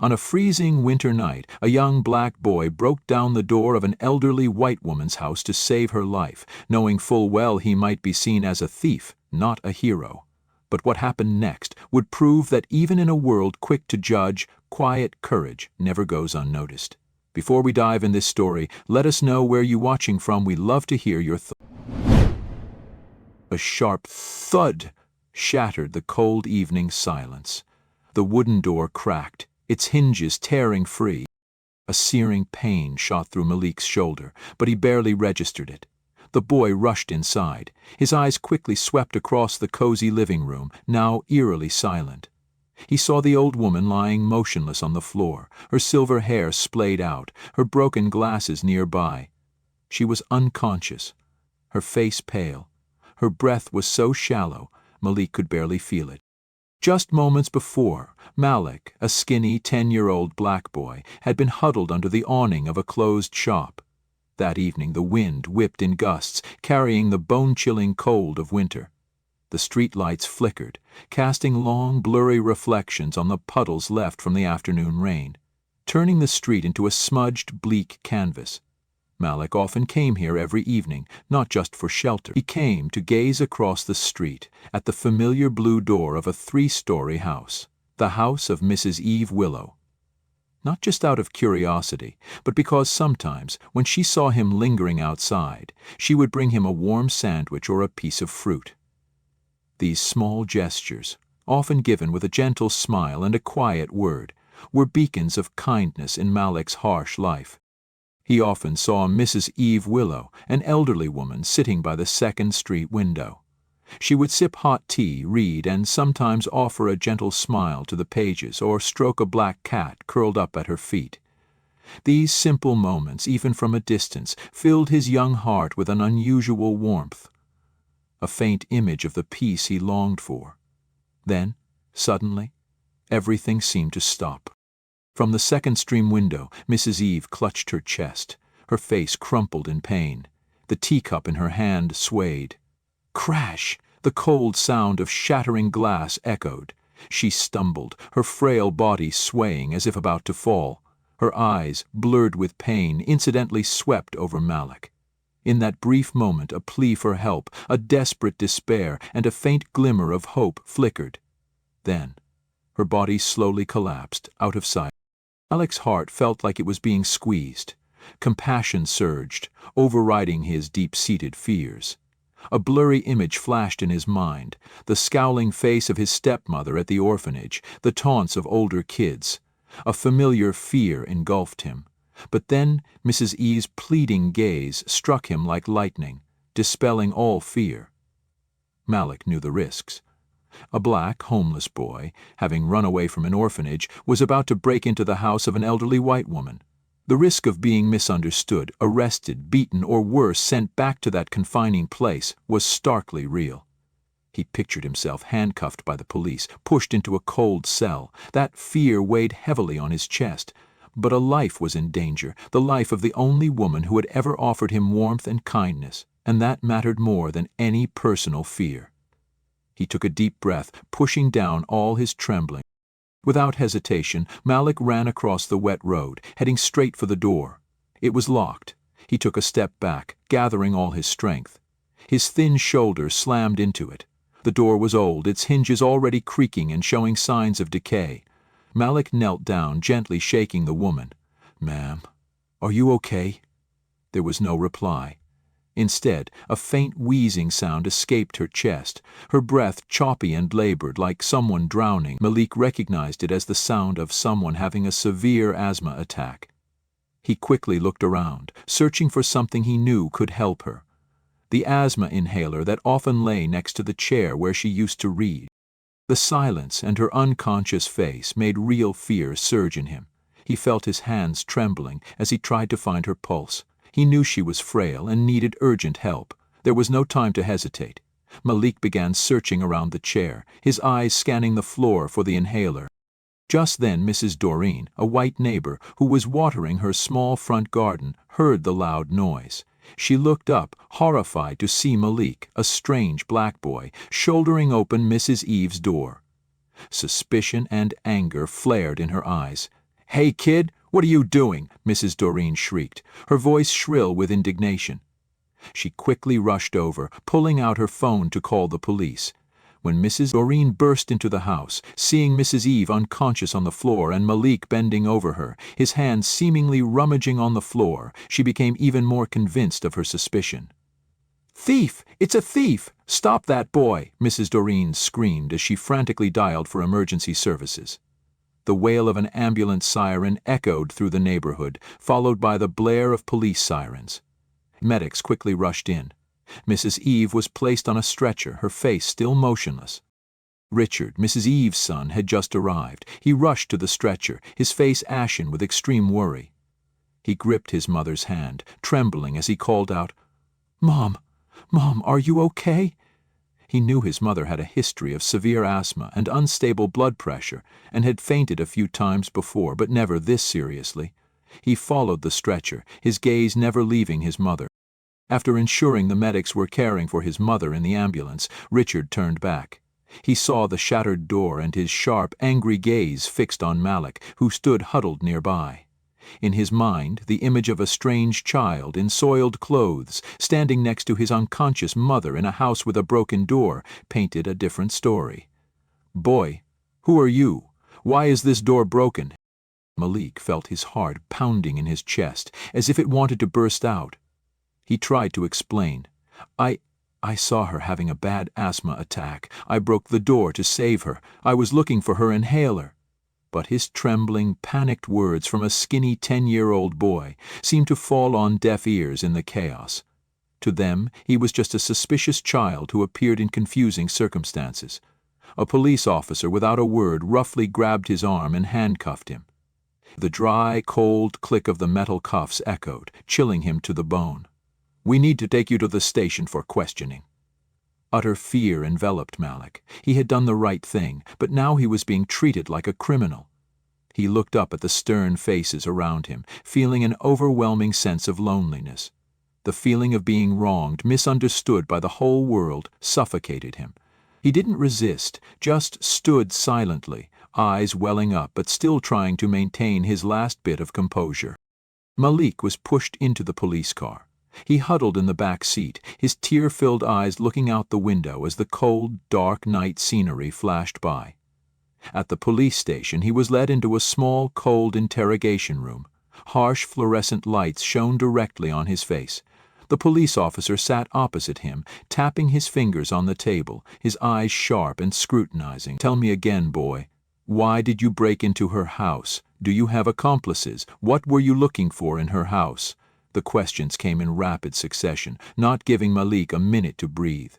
On a freezing winter night, a young black boy broke down the door of an elderly white woman's house to save her life, knowing full well he might be seen as a thief, not a hero. But what happened next would prove that even in a world quick to judge, quiet courage never goes unnoticed. Before we dive in this story, let us know where you're watching from. We love to hear your thoughts. A sharp thud shattered the cold evening silence. The wooden door cracked, its hinges tearing free. A searing pain shot through Malik's shoulder, but he barely registered it. The boy rushed inside. His eyes quickly swept across the cozy living room, now eerily silent. He saw the old woman lying motionless on the floor, her silver hair splayed out, her broken glasses nearby. She was unconscious, her face pale. Her breath was so shallow, Malik could barely feel it. Just moments before, Malik, a skinny 10-year-old black boy, had been huddled under the awning of a closed shop. That evening the wind whipped in gusts, carrying the bone-chilling cold of winter. The street lights flickered, casting long, blurry reflections on the puddles left from the afternoon rain, turning the street into a smudged, bleak canvas. Malik often came here every evening, not just for shelter. He came to gaze across the street at the familiar blue door of a 3-story house, the house of Mrs. Eve Willow. Not just out of curiosity, but because sometimes, when she saw him lingering outside, she would bring him a warm sandwich or a piece of fruit. These small gestures, often given with a gentle smile and a quiet word, were beacons of kindness in Malik's harsh life. He often saw Mrs. Eve Willow, an elderly woman, sitting by the 2nd Street window. She would sip hot tea, read, and sometimes offer a gentle smile to the pages or stroke a black cat curled up at her feet. These simple moments, even from a distance, filled his young heart with an unusual warmth, a faint image of the peace he longed for. Then, suddenly, everything seemed to stop. From the 2nd Street window, Mrs. Eve clutched her chest, her face crumpled in pain. The teacup in her hand swayed. Crash! The cold sound of shattering glass echoed. She stumbled, her frail body swaying as if about to fall. Her eyes, blurred with pain, incidentally swept over Malik. In that brief moment, a plea for help, a desperate despair, and a faint glimmer of hope flickered. Then, her body slowly collapsed, out of sight. Malik's heart felt like it was being squeezed. Compassion surged, overriding his deep-seated fears. A blurry image flashed in his mind, the scowling face of his stepmother at the orphanage, the taunts of older kids. A familiar fear engulfed him. But then Mrs. E's pleading gaze struck him like lightning, dispelling all fear. Malik knew the risks. A black, homeless boy, having run away from an orphanage, was about to break into the house of an elderly white woman. The risk of being misunderstood, arrested, beaten, or worse, sent back to that confining place was starkly real. He pictured himself handcuffed by the police, pushed into a cold cell. That fear weighed heavily on his chest. But a life was in danger, the life of the only woman who had ever offered him warmth and kindness, and that mattered more than any personal fear. He took a deep breath, pushing down all his trembling. Without hesitation, Malik ran across the wet road, heading straight for the door. It was locked. He took a step back, gathering all his strength. His thin shoulder slammed into it. The door was old, its hinges already creaking and showing signs of decay. Malik knelt down, gently shaking the woman. "Ma'am, are you okay?" There was no reply. Instead, a faint wheezing sound escaped her chest, her breath choppy and labored like someone drowning. Malik recognized it as the sound of someone having a severe asthma attack. He quickly looked around, searching for something he knew could help her. The asthma inhaler that often lay next to the chair where she used to read. The silence and her unconscious face made real fear surge in him. He felt his hands trembling as he tried to find her pulse. He knew she was frail and needed urgent help. There was no time to hesitate. Malik began searching around the chair, his eyes scanning the floor for the inhaler. Just then Mrs. Doreen, a white neighbor who was watering her small front garden, heard the loud noise. She looked up, horrified to see Malik, a strange black boy, shouldering open Mrs. Eve's door. Suspicion and anger flared in her eyes. "Hey, kid, what are you doing?" Mrs. Doreen shrieked, her voice shrill with indignation. She quickly rushed over, pulling out her phone to call the police. When Mrs. Doreen burst into the house, seeing Mrs. Eve unconscious on the floor and Malik bending over her, his hands seemingly rummaging on the floor, she became even more convinced of her suspicion. "Thief! It's a thief! Stop that boy!" Mrs. Doreen screamed as she frantically dialed for emergency services. The wail of an ambulance siren echoed through the neighborhood, followed by the blare of police sirens. Medics quickly rushed in. Mrs. Eve was placed on a stretcher, her face still motionless. Richard, Mrs. Eve's son, had just arrived. He rushed to the stretcher, his face ashen with extreme worry. He gripped his mother's hand, trembling as he called out, "Mom, Mom, are you okay?" He knew his mother had a history of severe asthma and unstable blood pressure and had fainted a few times before, but never this seriously. He followed the stretcher, his gaze never leaving his mother. After ensuring the medics were caring for his mother in the ambulance, Richard turned back. He saw the shattered door and his sharp, angry gaze fixed on Malik, who stood huddled nearby. In his mind, the image of a strange child in soiled clothes, standing next to his unconscious mother in a house with a broken door, painted a different story. "Boy, who are you? Why is this door broken?" Malik felt his heart pounding in his chest, as if it wanted to burst out. He tried to explain. I saw her having a bad asthma attack. I broke the door to save her. I was looking for her inhaler." But his trembling, panicked words from a skinny 10-year-old boy seemed to fall on deaf ears in the chaos. To them, he was just a suspicious child who appeared in confusing circumstances. A police officer, without a word, roughly grabbed his arm and handcuffed him. The dry, cold click of the metal cuffs echoed, chilling him to the bone. "We need to take you to the station for questioning." Utter fear enveloped Malik. He had done the right thing, but now he was being treated like a criminal. He looked up at the stern faces around him, feeling an overwhelming sense of loneliness. The feeling of being wronged, misunderstood by the whole world, suffocated him. He didn't resist, just stood silently, eyes welling up but still trying to maintain his last bit of composure. Malik was pushed into the police car. He huddled in the back seat, his tear-filled eyes looking out the window as the cold, dark night scenery flashed by. At the police station, he was led into a small, cold interrogation room. Harsh fluorescent lights shone directly on his face. The police officer sat opposite him, tapping his fingers on the table, his eyes sharp and scrutinizing. "Tell me again, boy. Why did you break into her house? Do you have accomplices? What were you looking for in her house?" The questions came in rapid succession, not giving Malik a minute to breathe.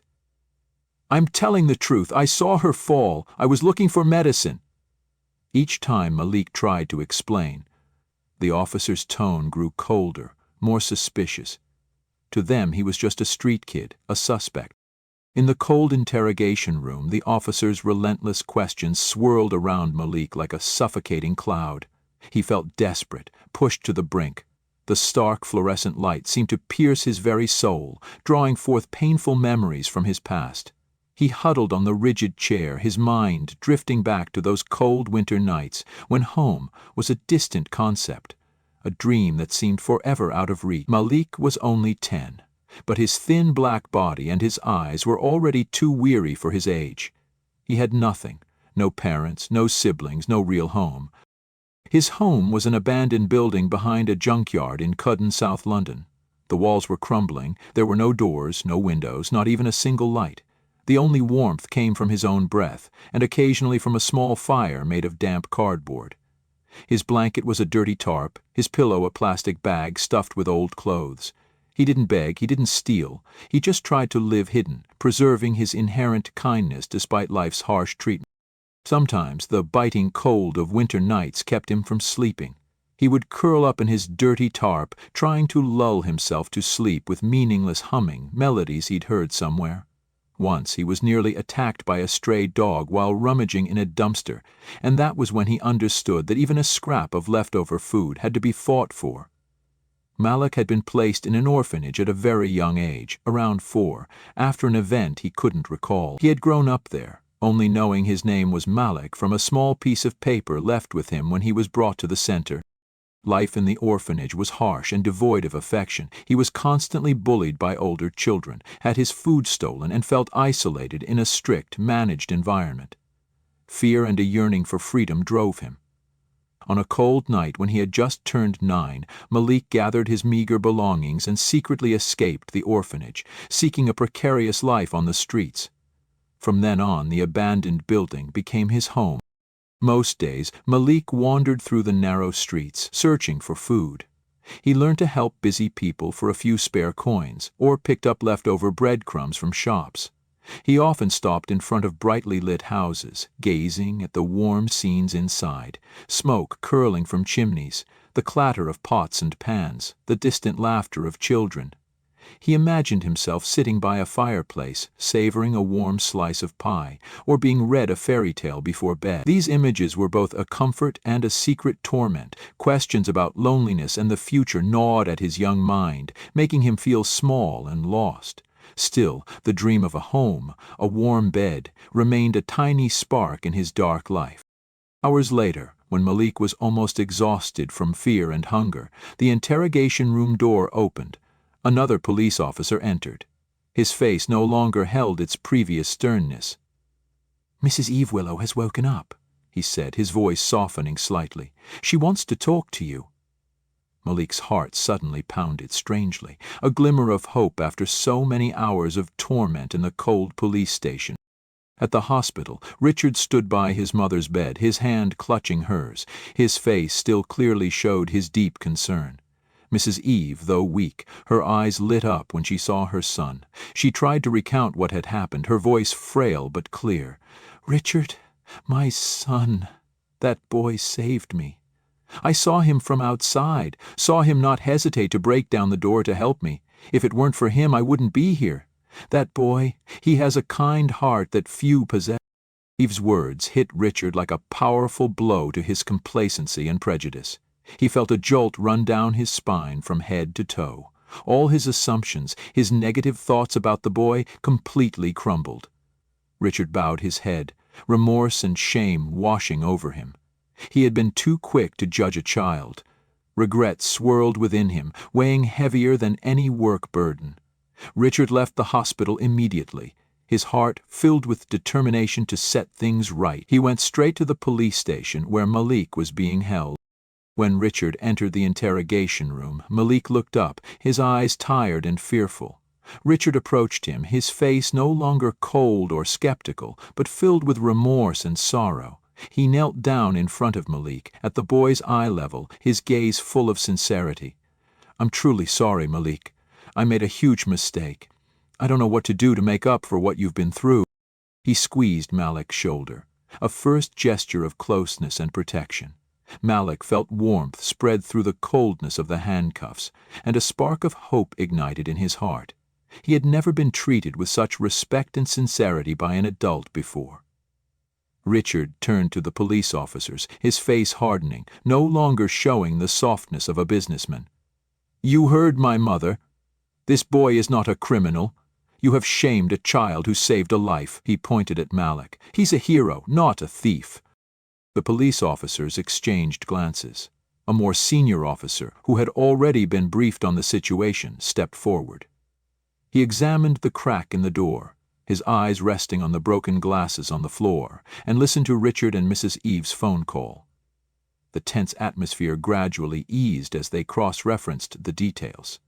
"I'm telling the truth. I saw her fall. I was looking for medicine." Each time Malik tried to explain, the officer's tone grew colder, more suspicious. To them, he was just a street kid, a suspect. In the cold interrogation room, the officer's relentless questions swirled around Malik like a suffocating cloud. He felt desperate, pushed to the brink. The stark fluorescent light seemed to pierce his very soul, drawing forth painful memories from his past. He huddled on the rigid chair, his mind drifting back to those cold winter nights when home was a distant concept, a dream that seemed forever out of reach. Malik was only 10, but his thin black body and his eyes were already too weary for his age. He had nothing, no parents, no siblings, no real home. His home was an abandoned building behind a junkyard in Cudden, South London. The walls were crumbling, there were no doors, no windows, not even a single light. The only warmth came from his own breath, and occasionally from a small fire made of damp cardboard. His blanket was a dirty tarp, his pillow a plastic bag stuffed with old clothes. He didn't beg, he didn't steal, he just tried to live hidden, preserving his inherent kindness despite life's harsh treatment. Sometimes the biting cold of winter nights kept him from sleeping. He would curl up in his dirty tarp, trying to lull himself to sleep with meaningless humming, melodies he'd heard somewhere. Once he was nearly attacked by a stray dog while rummaging in a dumpster, and that was when he understood that even a scrap of leftover food had to be fought for. Malik had been placed in an orphanage at a very young age, around 4, after an event he couldn't recall. He had grown up there, only knowing his name was Malik from a small piece of paper left with him when he was brought to the center. Life in the orphanage was harsh and devoid of affection. He was constantly bullied by older children, had his food stolen, and felt isolated in a strict, managed environment. Fear and a yearning for freedom drove him. On a cold night when he had just turned 9, Malik gathered his meager belongings and secretly escaped the orphanage, seeking a precarious life on the streets. From then on, the abandoned building became his home. Most days, Malik wandered through the narrow streets, searching for food. He learned to help busy people for a few spare coins, or picked up leftover breadcrumbs from shops. He often stopped in front of brightly lit houses, gazing at the warm scenes inside, smoke curling from chimneys, the clatter of pots and pans, the distant laughter of children. He imagined himself sitting by a fireplace, savoring a warm slice of pie, or being read a fairy tale before bed. These images were both a comfort and a secret torment. Questions about loneliness and the future gnawed at his young mind, making him feel small and lost. Still, the dream of a home, a warm bed, remained a tiny spark in his dark life. Hours later, when Malik was almost exhausted from fear and hunger, the interrogation room door opened. Another police officer entered. His face no longer held its previous sternness. "Mrs. Eve Willow has woken up," he said, his voice softening slightly. "She wants to talk to you." Malik's heart suddenly pounded strangely, a glimmer of hope after so many hours of torment in the cold police station. At the hospital, Richard stood by his mother's bed, his hand clutching hers. His face still clearly showed his deep concern. Mrs. Eve, though weak, her eyes lit up when she saw her son. She tried to recount what had happened, her voice frail but clear. "Richard, my son, that boy saved me. I saw him from outside, saw him not hesitate to break down the door to help me. If it weren't for him, I wouldn't be here. That boy, he has a kind heart that few possess." Eve's words hit Richard like a powerful blow to his complacency and prejudice. He felt a jolt run down his spine from head to toe. All his assumptions, his negative thoughts about the boy, completely crumbled. Richard bowed his head, remorse and shame washing over him. He had been too quick to judge a child. Regret swirled within him, weighing heavier than any work burden. Richard left the hospital immediately, his heart filled with determination to set things right. He went straight to the police station where Malik was being held. When Richard entered the interrogation room, Malik looked up, his eyes tired and fearful. Richard approached him, his face no longer cold or skeptical, but filled with remorse and sorrow. He knelt down in front of Malik, at the boy's eye level, his gaze full of sincerity. "I'm truly sorry, Malik. I made a huge mistake. I don't know what to do to make up for what you've been through." He squeezed Malik's shoulder, a first gesture of closeness and protection. Malik felt warmth spread through the coldness of the handcuffs, and a spark of hope ignited in his heart. He had never been treated with such respect and sincerity by an adult before. Richard turned to the police officers, his face hardening, no longer showing the softness of a businessman. "You heard my mother. This boy is not a criminal. You have shamed a child who saved a life." He pointed at Malik. "He's a hero, not a thief." The police officers exchanged glances. A more senior officer, who had already been briefed on the situation, stepped forward. He examined the crack in the door, his eyes resting on the broken glasses on the floor, and listened to Richard and Mrs. Eve's phone call. The tense atmosphere gradually eased as they cross-referenced the details.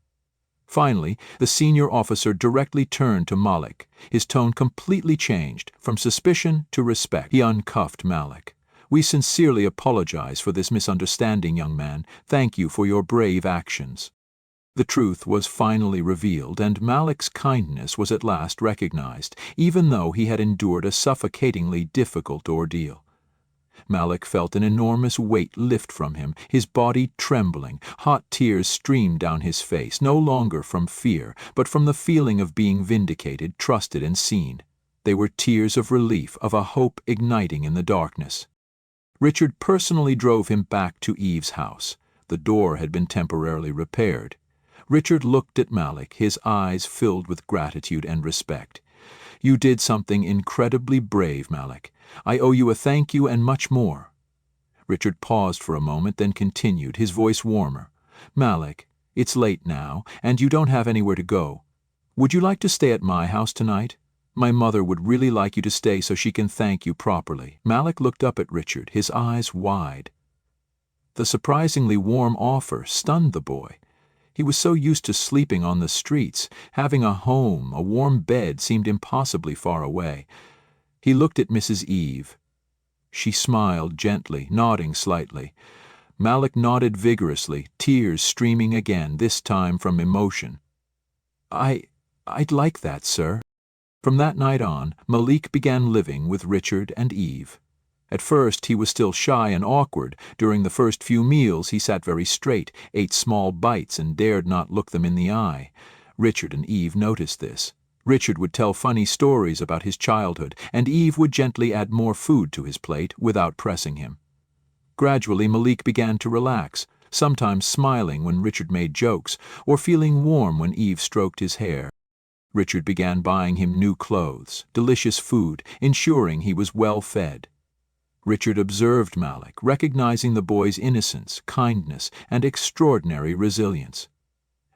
Finally, the senior officer directly turned to Malik. His tone completely changed, from suspicion to respect. He uncuffed Malik. "We sincerely apologize for this misunderstanding, young man. Thank you for your brave actions." The truth was finally revealed, and Malik's kindness was at last recognized, even though he had endured a suffocatingly difficult ordeal. Malik felt an enormous weight lift from him, his body trembling. Hot tears streamed down his face, no longer from fear, but from the feeling of being vindicated, trusted, and seen. They were tears of relief, of a hope igniting in the darkness. Richard personally drove him back to Eve's house. The door had been temporarily repaired. Richard looked at Malik, his eyes filled with gratitude and respect. You did something incredibly brave, Malik. I owe you a thank you and much more." Richard paused for a moment, then continued, his voice warmer. "Malik, it's late now, and you don't have anywhere to go. Would you like to stay at my house tonight? My mother would really like you to stay so she can thank you properly." Malik looked up at Richard, his eyes wide. The surprisingly warm offer stunned the boy. He was so used to sleeping on the streets. Having a home, a warm bed, seemed impossibly far away. He looked at Mrs. Eve. She smiled gently, nodding slightly. Malik nodded vigorously, tears streaming again, this time from emotion. I'd like that, sir." From that night on, Malik began living with Richard and Eve. At first he was still shy and awkward. During the first few meals he sat very straight, ate small bites, and dared not look them in the eye. Richard and Eve noticed this. Richard would tell funny stories about his childhood, and Eve would gently add more food to his plate without pressing him. Gradually Malik began to relax, sometimes smiling when Richard made jokes, or feeling warm when Eve stroked his hair. Richard began buying him new clothes, delicious food, ensuring he was well fed. Richard observed Malik, recognizing the boy's innocence, kindness, and extraordinary resilience.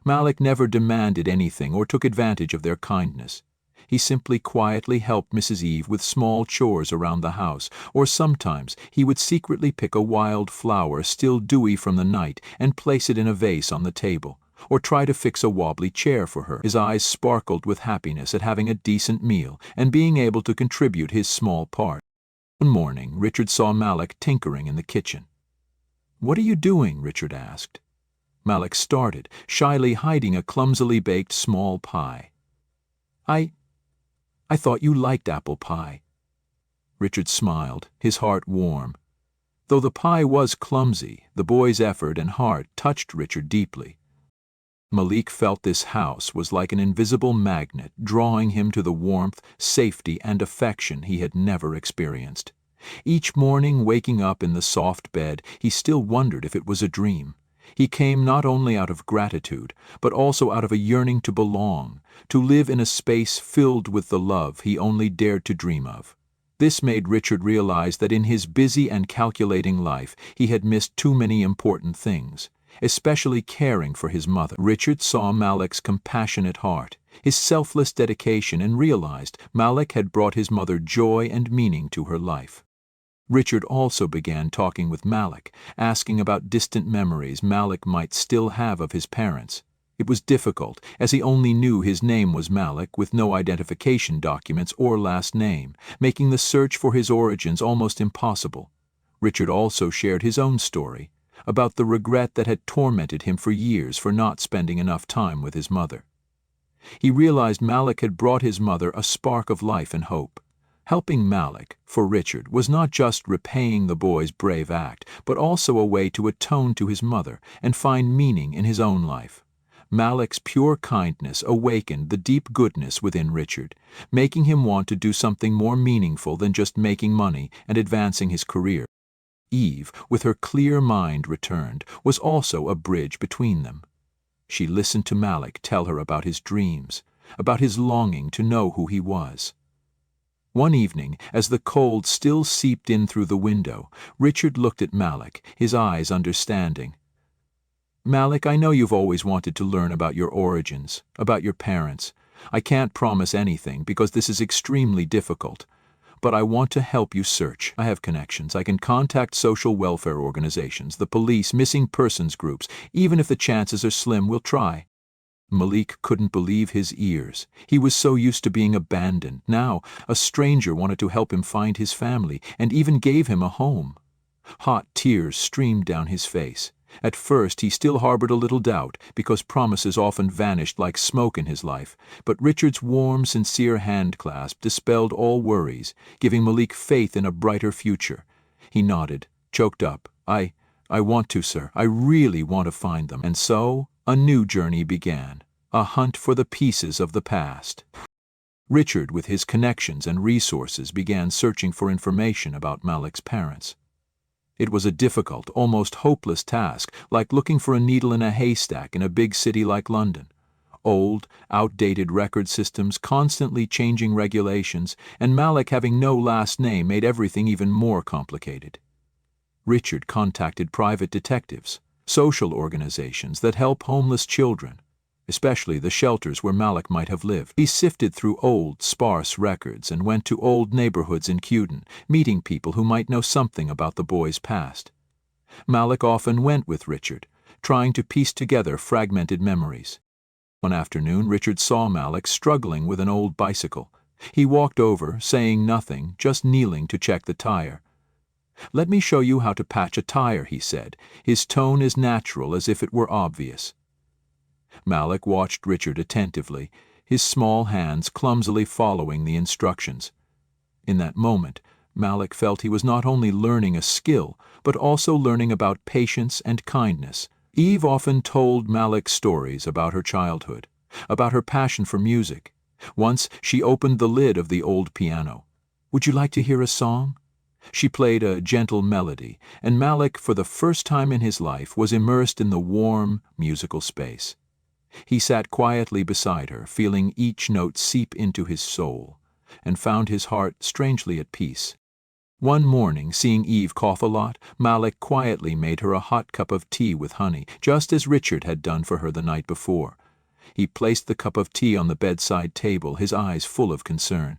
Malik never demanded anything or took advantage of their kindness. He simply quietly helped Mrs. Eve with small chores around the house, or sometimes he would secretly pick a wild flower still dewy from the night and place it in a vase on the table, or try to fix a wobbly chair for her. His eyes sparkled with happiness at having a decent meal and being able to contribute his small part. One morning, Richard saw Malik tinkering in the kitchen. "What are you doing?" Richard asked. Malik started, shyly hiding a clumsily baked small pie. I thought you liked apple pie." Richard smiled, his heart warm. Though the pie was clumsy, the boy's effort and heart touched Richard deeply. Malik felt this house was like an invisible magnet, drawing him to the warmth, safety, and affection he had never experienced. Each morning, waking up in the soft bed, he still wondered if it was a dream. He came not only out of gratitude, but also out of a yearning to belong, to live in a space filled with the love he only dared to dream of. This made Richard realize that in his busy and calculating life he had missed too many important things, especially caring for his mother. Richard saw Malik's compassionate heart, his selfless dedication, and realized Malik had brought his mother joy and meaning to her life. Richard also began talking with Malik, asking about distant memories Malik might still have of his parents. It was difficult, as he only knew his name was Malik, with no identification documents or last name, making the search for his origins almost impossible. Richard also shared his own story, about the regret that had tormented him for years for not spending enough time with his mother. He realized Malik had brought his mother a spark of life and hope. Helping Malik, for Richard, was not just repaying the boy's brave act, but also a way to atone to his mother and find meaning in his own life. Malik's pure kindness awakened the deep goodness within Richard, making him want to do something more meaningful than just making money and advancing his career. Eve, with her clear mind returned, was also a bridge between them. She listened to Malik tell her about his dreams, about his longing to know who he was. One evening, as the cold still seeped in through the window, Richard looked at Malik, his eyes understanding. "Malik, I know you've always wanted to learn about your origins, about your parents. I can't promise anything because this is extremely difficult. But I want to help you search. I have connections. I can contact social welfare organizations, the police, missing persons groups. Even if the chances are slim, we'll try." Malik couldn't believe his ears. He was so used to being abandoned. Now, a stranger wanted to help him find his family, and even gave him a home. Hot tears streamed down his face. At first he still harbored a little doubt, because promises often vanished like smoke in his life, but Richard's warm, sincere handclasp dispelled all worries, giving Malik faith in a brighter future. He nodded, choked up. I want to, sir. I really want to find them." And so, a new journey began, a hunt for the pieces of the past. Richard, with his connections and resources, began searching for information about Malik's parents. It was a difficult, almost hopeless task, like looking for a needle in a haystack in a big city like London. old, outdated record systems, constantly changing regulations, and Malik having no last name made everything even more complicated. Richard contacted private detectives, social organizations that help homeless children, especially the shelters where Malik might have lived. He sifted through old, sparse records and went to old neighborhoods in Cuden, meeting people who might know something about the boy's past. Malik often went with Richard, trying to piece together fragmented memories. One afternoon, Richard saw Malik struggling with an old bicycle. He walked over, saying nothing, just kneeling to check the tire. "Let me show you how to patch a tire," he said. His tone as natural as if it were obvious. Malik watched Richard attentively, his small hands clumsily following the instructions. In that moment, Malik felt he was not only learning a skill, but also learning about patience and kindness. Eve often told Malik stories about her childhood, about her passion for music. Once she opened the lid of the old piano. "Would you like to hear a song?" She played a gentle melody, and Malik, for the first time in his life, was immersed in the warm, musical space. He sat quietly beside her, feeling each note seep into his soul, and found his heart strangely at peace. One morning, seeing Eve cough a lot, Malik quietly made her a hot cup of tea with honey, just as Richard had done for her the night before. He placed the cup of tea on the bedside table, his eyes full of concern.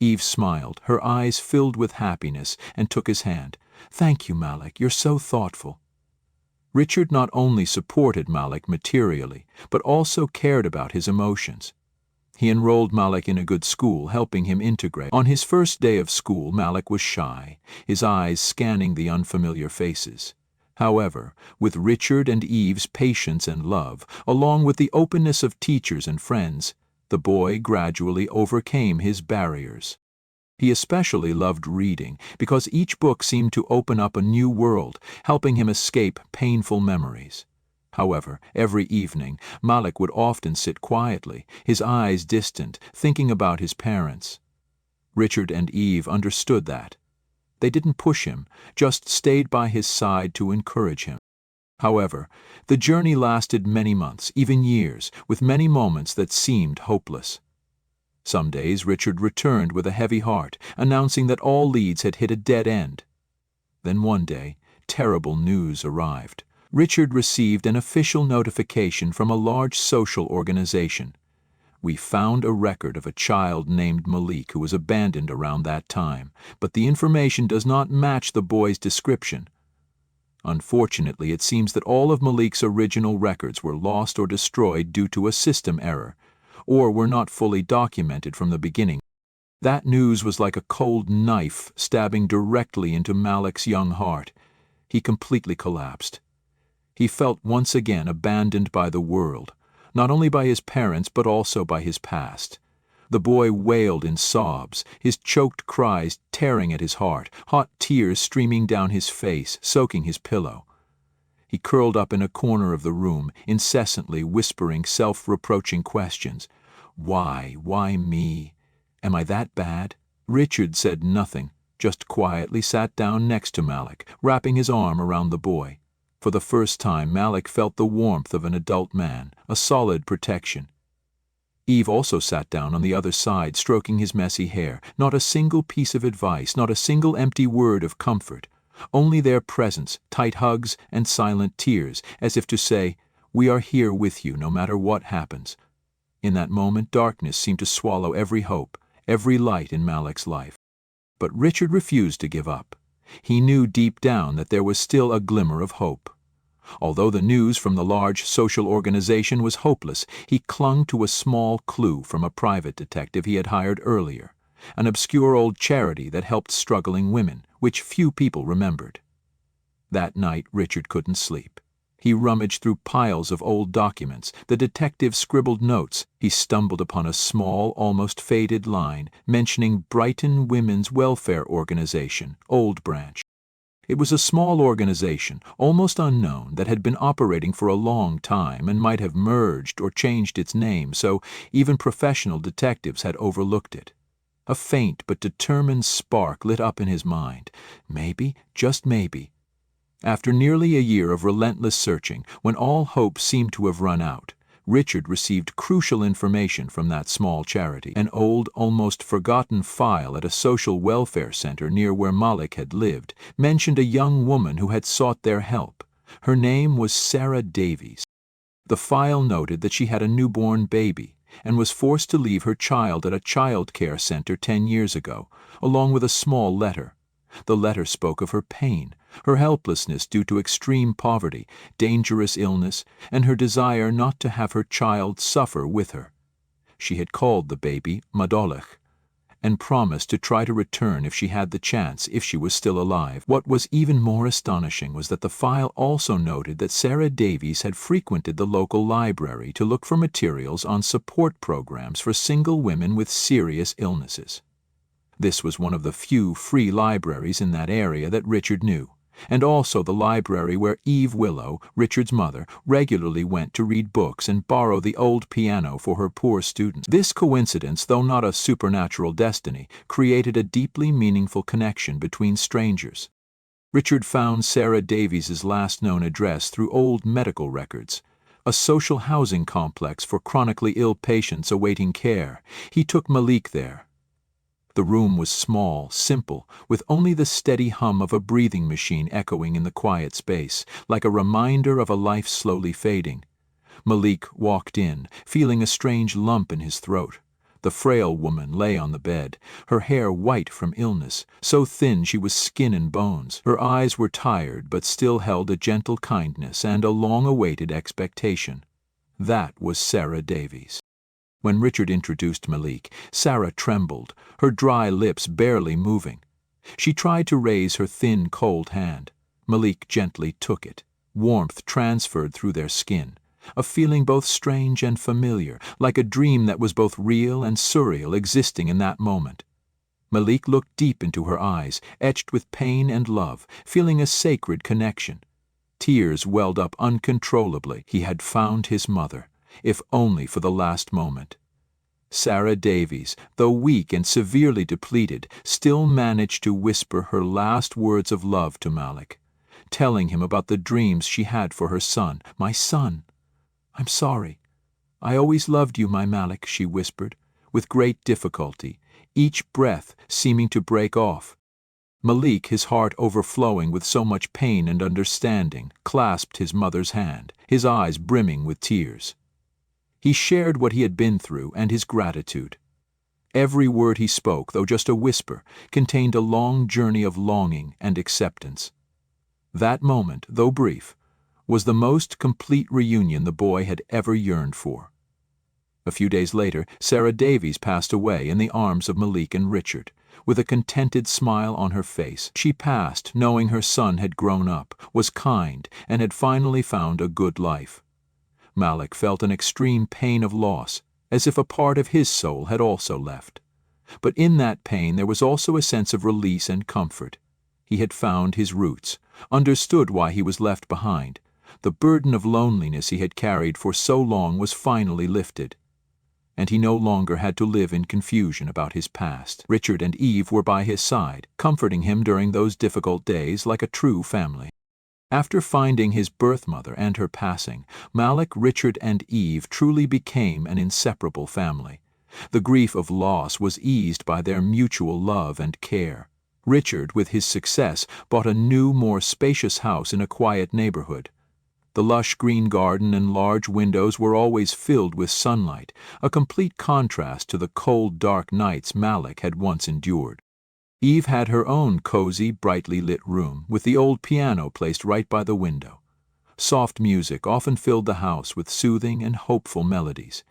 Eve smiled, her eyes filled with happiness, and took his hand. "Thank you, Malik, you're so thoughtful." Richard not only supported Malik materially, but also cared about his emotions. He enrolled Malik in a good school, helping him integrate. On his first day of school, Malik was shy, his eyes scanning the unfamiliar faces. However, with Richard and Eve's patience and love, along with the openness of teachers and friends, the boy gradually overcame his barriers. He especially loved reading, because each book seemed to open up a new world, helping him escape painful memories. However, every evening, Malik would often sit quietly, his eyes distant, thinking about his parents. Richard and Eve understood that. They didn't push him, just stayed by his side to encourage him. However, the journey lasted many months, even years, with many moments that seemed hopeless. Some days Richard returned with a heavy heart, announcing that all leads had hit a dead end. Then one day, terrible news arrived. Richard received an official notification from a large social organization. "We found a record of a child named Malik who was abandoned around that time, but the information does not match the boy's description." Unfortunately, it seems that all of Malik's original records were lost or destroyed due to a system error, or were not fully documented from the beginning. That news was like a cold knife stabbing directly into Malik's young heart. He completely collapsed. He felt once again abandoned by the world, not only by his parents but also by his past. The boy wailed in sobs, his choked cries tearing at his heart, hot tears streaming down his face, soaking his pillow. He curled up in a corner of the room, incessantly whispering self-reproaching questions. Why me? Am I that bad?" Richard said nothing, just quietly sat down next to Malik, wrapping his arm around the boy. For the first time, Malik felt the warmth of an adult man, a solid protection. Eve also sat down on the other side, stroking his messy hair. Not a single piece of advice, not a single empty word of comfort. Only their presence, tight hugs and silent tears, as if to say, "We are here with you no matter what happens." In that moment, darkness seemed to swallow every hope, every light in Malik's life. But Richard refused to give up. He knew deep down that there was still a glimmer of hope. Although the news from the large social organization was hopeless, he clung to a small clue from a private detective he had hired earlier, an obscure old charity that helped struggling women, which few people remembered. That night Richard couldn't sleep. He rummaged through piles of old documents, the detective scribbled notes. He stumbled upon a small, almost faded line mentioning Brighton Women's Welfare Organization, Old Branch. It was a small organization, almost unknown, that had been operating for a long time and might have merged or changed its name, so even professional detectives had overlooked it. A faint but determined spark lit up in his mind. Maybe, just maybe. After nearly a year of relentless searching, when all hope seemed to have run out, Richard received crucial information from that small charity. An old, almost forgotten file at a social welfare center near where Malik had lived mentioned a young woman who had sought their help. Her name was Sarah Davies. The file noted that she had a newborn baby and was forced to leave her child at a child care center 10 years ago, along with a small letter. The letter spoke of her pain, her helplessness due to extreme poverty, dangerous illness, and her desire not to have her child suffer with her. She had called the baby Malik and promised to try to return if she had the chance, if she was still alive. What was even more astonishing was that the file also noted that Sarah Davies had frequented the local library to look for materials on support programs for single women with serious illnesses. This was one of the few free libraries in that area that Richard knew, and also the library where Eve Willow, Richard's mother, regularly went to read books and borrow the old piano for her poor students. This coincidence, though not a supernatural destiny, created a deeply meaningful connection between strangers. Richard found Sarah Davies's last known address through old medical records, a social housing complex for chronically ill patients awaiting care. He took Malik there. The room was small, simple, with only the steady hum of a breathing machine echoing in the quiet space, like a reminder of a life slowly fading. Malik walked in, feeling a strange lump in his throat. The frail woman lay on the bed, her hair white from illness, so thin she was skin and bones. Her eyes were tired, but still held a gentle kindness and a long-awaited expectation. That was Sarah Davies. When Richard introduced Malik, Sarah trembled, her dry lips barely moving. She tried to raise her thin, cold hand. Malik gently took it. Warmth transferred through their skin, a feeling both strange and familiar, like a dream that was both real and surreal existing in that moment. Malik looked deep into her eyes, etched with pain and love, feeling a sacred connection. Tears welled up uncontrollably. He had found his mother, if only for the last moment. Sarah Davies, though weak and severely depleted, still managed to whisper her last words of love to Malik, telling him about the dreams she had for her son. "My son, I'm sorry. I always loved you, my Malik," she whispered, with great difficulty, each breath seeming to break off. Malik, his heart overflowing with so much pain and understanding, clasped his mother's hand, his eyes brimming with tears. He shared what he had been through and his gratitude. Every word he spoke, though just a whisper, contained a long journey of longing and acceptance. That moment, though brief, was the most complete reunion the boy had ever yearned for. A few days later, Sarah Davies passed away in the arms of Malik and Richard. With a contented smile on her face, she passed knowing her son had grown up, was kind, and had finally found a good life. Malik felt an extreme pain of loss, as if a part of his soul had also left. But in that pain there was also a sense of release and comfort. He had found his roots, understood why he was left behind. The burden of loneliness he had carried for so long was finally lifted, and he no longer had to live in confusion about his past. Richard and Eve were by his side, comforting him during those difficult days like a true family. After finding his birth mother and her passing, Malik, Richard, and Eve truly became an inseparable family. The grief of loss was eased by their mutual love and care. Richard, with his success, bought a new, more spacious house in a quiet neighborhood. The lush green garden and large windows were always filled with sunlight, a complete contrast to the cold, dark nights Malik had once endured. Eve had her own cozy, brightly lit room, with the old piano placed right by the window. Soft music often filled the house with soothing and hopeful melodies.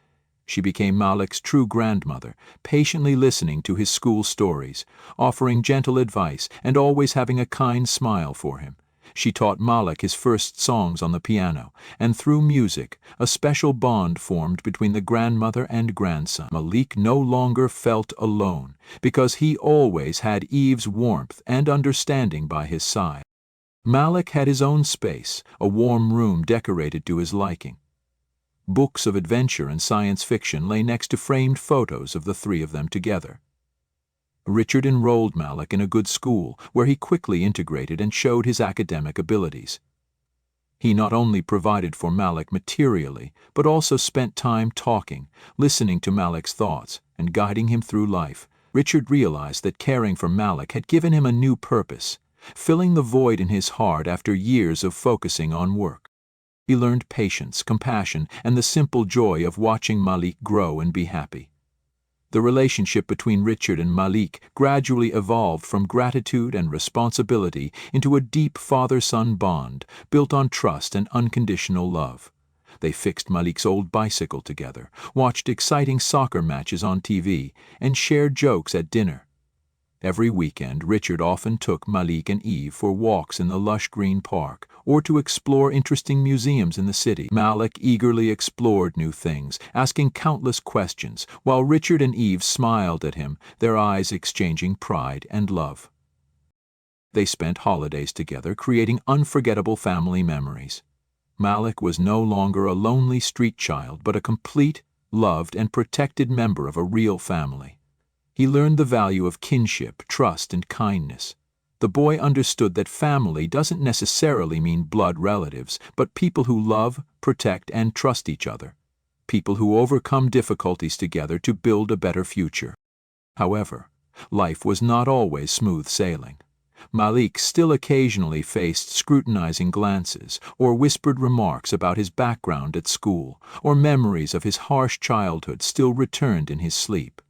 She became Malik's true grandmother, patiently listening to his school stories, offering gentle advice, and always having a kind smile for him. She taught Malik his first songs on the piano, and through music, a special bond formed between the grandmother and grandson. Malik no longer felt alone, because he always had Eve's warmth and understanding by his side. Malik had his own space, a warm room decorated to his liking. Books of adventure and science fiction lay next to framed photos of the three of them together. Richard enrolled Malik in a good school, where he quickly integrated and showed his academic abilities. He not only provided for Malik materially, but also spent time talking, listening to Malik's thoughts, and guiding him through life. Richard realized that caring for Malik had given him a new purpose, filling the void in his heart after years of focusing on work. He learned patience, compassion, and the simple joy of watching Malik grow and be happy. The relationship between Richard and Malik gradually evolved from gratitude and responsibility into a deep father-son bond built on trust and unconditional love. They fixed Malik's old bicycle together, watched exciting soccer matches on TV, and shared jokes at dinner. Every weekend, Richard often took Malik and Eve for walks in the lush green park or to explore interesting museums in the city. Malik eagerly explored new things, asking countless questions, while Richard and Eve smiled at him, their eyes exchanging pride and love. They spent holidays together, creating unforgettable family memories. Malik was no longer a lonely street child, but a complete, loved, and protected member of a real family. He learned the value of kinship, trust, and kindness. The boy understood that family doesn't necessarily mean blood relatives, but people who love, protect, and trust each other. People who overcome difficulties together to build a better future. However, life was not always smooth sailing. Malik still occasionally faced scrutinizing glances or whispered remarks about his background at school, or memories of his harsh childhood still returned in his sleep.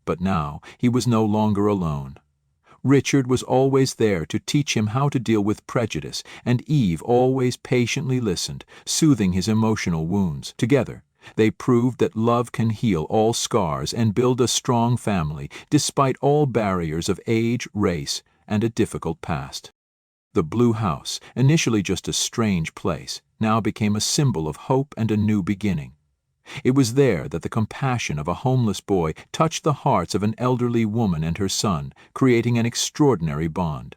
But now he was no longer alone. Richard was always there to teach him how to deal with prejudice, and Eve always patiently listened, soothing his emotional wounds. Together, they proved that love can heal all scars and build a strong family, despite all barriers of age, race, and a difficult past. The Blue House, initially just a strange place, now became a symbol of hope and a new beginning. It was there that the compassion of a homeless boy touched the hearts of an elderly woman and her son, creating an extraordinary bond.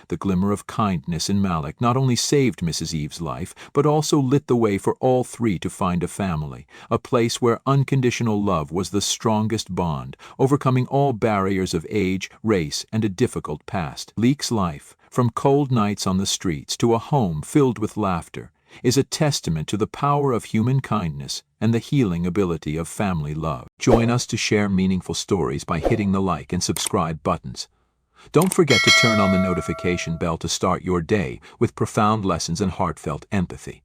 The glimmer of kindness in Malik not only saved Mrs. Eve's life, but also lit the way for all three to find a family, a place where unconditional love was the strongest bond, overcoming all barriers of age, race, and a difficult past. Malik's life, from cold nights on the streets to a home filled with laughter, is a testament to the power of human kindness and the healing ability of family love. Join us to share meaningful stories by hitting the like and subscribe buttons. Don't forget to turn on the notification bell to start your day with profound lessons and heartfelt empathy.